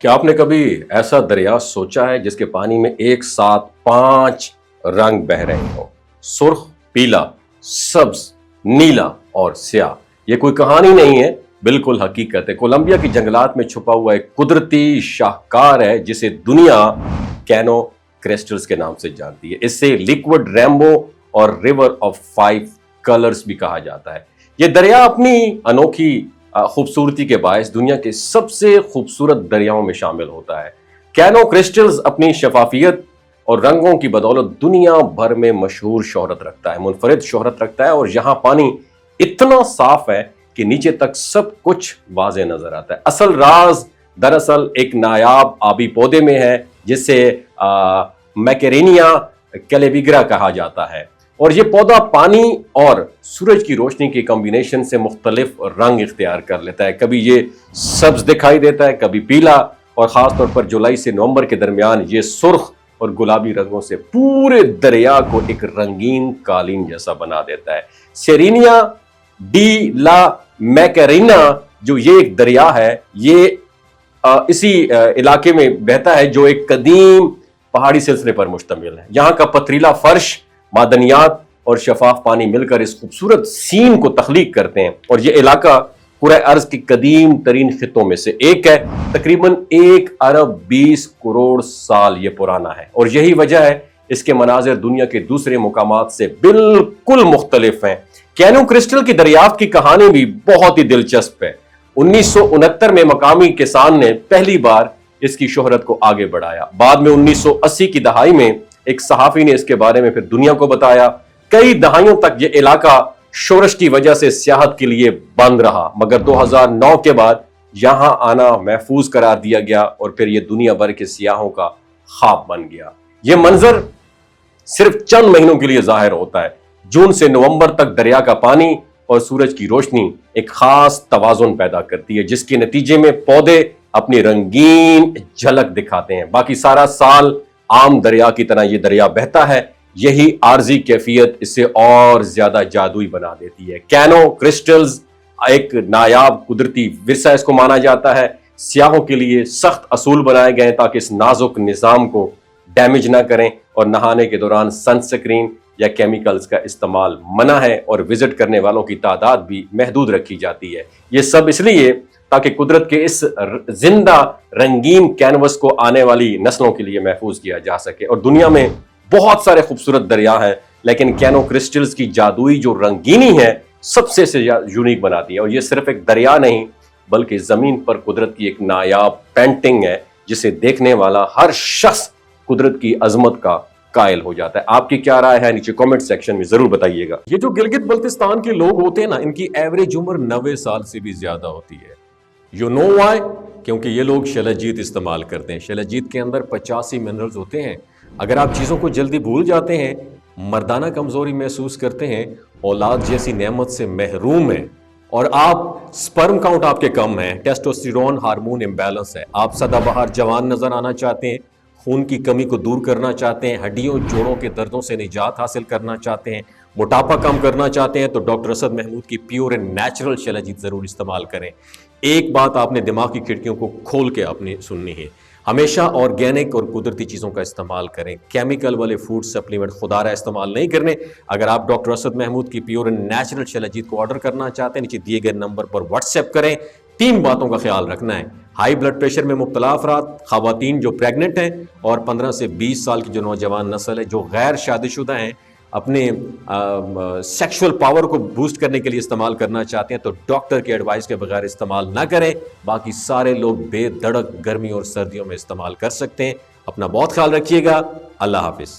क्या आपने कभी ऐसा दरिया सोचा है जिसके पानी में एक साथ 5 रंग बह रहे हो? सुर्ख, पीला, सब्ज, नीला और स्याह। ये कोई कहानी नहीं है, बिल्कुल हकीकत है। कोलंबिया की जंगलात में छुपा हुआ एक कुदरती शाहकार है जिसे दुनिया कैनो क्रिस्टल्स के नाम से जानती है। इसे लिक्विड रेनबो और रिवर ऑफ 5 कलर्स भी कहा जाता है। ये दरिया अपनी अनोखी खूबसूरती के बायस दुनिया के सबसे खूबसूरत दरियाओं में शामिल होता है। कैनो क्रिस्टल्स अपनी शफाफियत और रंगों की बदौलत दुनिया भर में मशहूर शोहरत रखता है, मुनफरिद शोहरत रखता है। और यहाँ पानी इतना साफ है कि नीचे तक सब कुछ वाज़ेह नजर आता है। असल राज दरअसल एक नायाब आबी पौधे में है जिसे मैकेरेनिया कैलेविग्रा कहा जाता है। और ये पौधा पानी और सूरज की रोशनी के कॉम्बिनेशन से मुख्तलिफ रंग इख्तियार कर लेता है। कभी ये सब्ज दिखाई देता है, कभी पीला, और ख़ास तौर पर जुलाई से नवंबर के दरमियान ये सुर्ख और गुलाबी रंगों से पूरे दरिया को एक रंगीन कालीन जैसा बना देता है। सेरेनिया डी ला मैकेरिना जो ये एक दरिया है, ये इसी इलाके में बहता है जो एक कदीम पहाड़ी सिलसिले पर मुश्तमिल है। यहाँ का पथरीला फर्श, मादनियात और शफाफ पानी मिलकर इस खूबसूरत सीन को तख्लीक करते हैं। और ये इलाका पूरे अर्ज के कदीम तरीन खितों में से एक है। तकरीबन 1 अरब 20 करोड़ साल ये पुराना है और यही वजह है इसके मनाजिर दुनिया के दूसरे मुकामात से बिल्कुल मुख्तलिफ हैं। कैनो क्रिस्टल की दरियाफ्त की कहानी भी बहुत ही दिलचस्प है। 1969 में मकामी किसान ने पहली बार इसकी शोहरत को आगे बढ़ाया। बाद में 1980 की दहाई में एक सहाफी ने इसके बारे में फिर दुनिया को बताया। कई दहाइयों तक ये इलाका शोरश की वजह से सियाहत के लिए बंद रहा, मगर 2009 के बाद यहां आना महफूज करार दिया गया और फिर ये दुनिया भर के सियाहों का ख्वाब बन गया। ये मंजर सिर्फ चंद महीनों के लिए जाहिर होता है। जून से नवंबर तक दरिया का पानी और सूरज की रोशनी एक खास तवाजुन पैदा करती है, जिसके नतीजे में पौधे अपनी रंगीन झलक दिखाते हैं। बाकी सारा साल आम दरिया की तरह ये दरिया बहता है। यही आर्जी कैफियत इसे और ज्यादा जादुई बना देती है। कैनो क्रिस्टल्स एक नायाब कुदरती विरसा इसको माना जाता है। सियाहों के लिए सख्त असूल बनाए गए ताकि इस नाजुक निज़ाम को डैमेज ना करें, और नहाने के दौरान सनस्क्रीन या केमिकल्स का इस्तेमाल मना है और विजिट करने वालों की तादाद भी महदूद रखी जाती है। ये सब इसलिए ताकि कुदरत के इस जिंदा रंगीन कैनवस को आने वाली नस्लों के लिए महफूज किया जा सके। और दुनिया में बहुत सारे खूबसूरत दरिया हैं, लेकिन कैनो क्रिस्टल्स की जादुई जो रंगीनी है सबसे से यूनिक बनाती है। और ये सिर्फ एक दरिया नहीं बल्कि जमीन पर कुदरत की एक नायाब पेंटिंग है जिसे देखने वाला हर शख्स कुदरत की अजमत का कायल हो जाता है। आपकी क्या राय है नीचे कमेंट सेक्शन में जरूर बताइएगा। ये जो गिलगित बल्तिस्तान के लोग होते हैं ना, इनकी एवरेज उम्र 90 साल से भी ज्यादा होती है। You know why? क्योंकि ये लोग शलजीत इस्तेमाल करते हैं। शलजीत के अंदर 85 मिनरल्स होते हैं। अगर आप चीज़ों को जल्दी भूल जाते हैं, मर्दाना कमजोरी महसूस करते हैं, औलाद जैसी नेमत से महरूम हैं, और आप स्पर्म काउंट आपके कम है, टेस्टोस्टेरोन हार्मोन इम्बैलेंस है, आप सदाबहार जवान नजर आना चाहते हैं, खून की कमी को दूर करना चाहते हैं, हड्डियों जोड़ों के दर्दों से निजात हासिल करना चाहते हैं, मोटापा कम करना चाहते हैं, तो डॉक्टर असद महमूद की प्योर एंड नेचुरल शलजीत जरूर इस्तेमाल करें। एक बात आपने दिमाग की खिड़कियों को खोल के आपने सुननी है, हमेशा ऑर्गेनिक और कुदरती चीज़ों का इस्तेमाल करें। केमिकल वाले फूड सप्लीमेंट खुदारा इस्तेमाल नहीं करने। अगर आप डॉक्टर असद महमूद की प्योर एंड नेचुरल शलजीत को ऑर्डर करना चाहते हैं, नीचे दिए गए नंबर पर व्हाट्सएप करें। 3 बातों का ख्याल रखना है: हाई ब्लड प्रेशर में मुब्तला अफराद, खवातीन जो प्रेग्नेंट हैं, और 15 से 20 साल की जो नौजवान नस्ल है जो गैर शादीशुदा हैं, अपने सेक्सुअल पावर को बूस्ट करने के लिए इस्तेमाल करना चाहते हैं तो डॉक्टर की एडवाइस के बगैर इस्तेमाल ना करें। बाकी सारे लोग बेधड़क गर्मी और सर्दियों में इस्तेमाल कर सकते हैं। अपना बहुत ख्याल रखिएगा। अल्लाह हाफिज।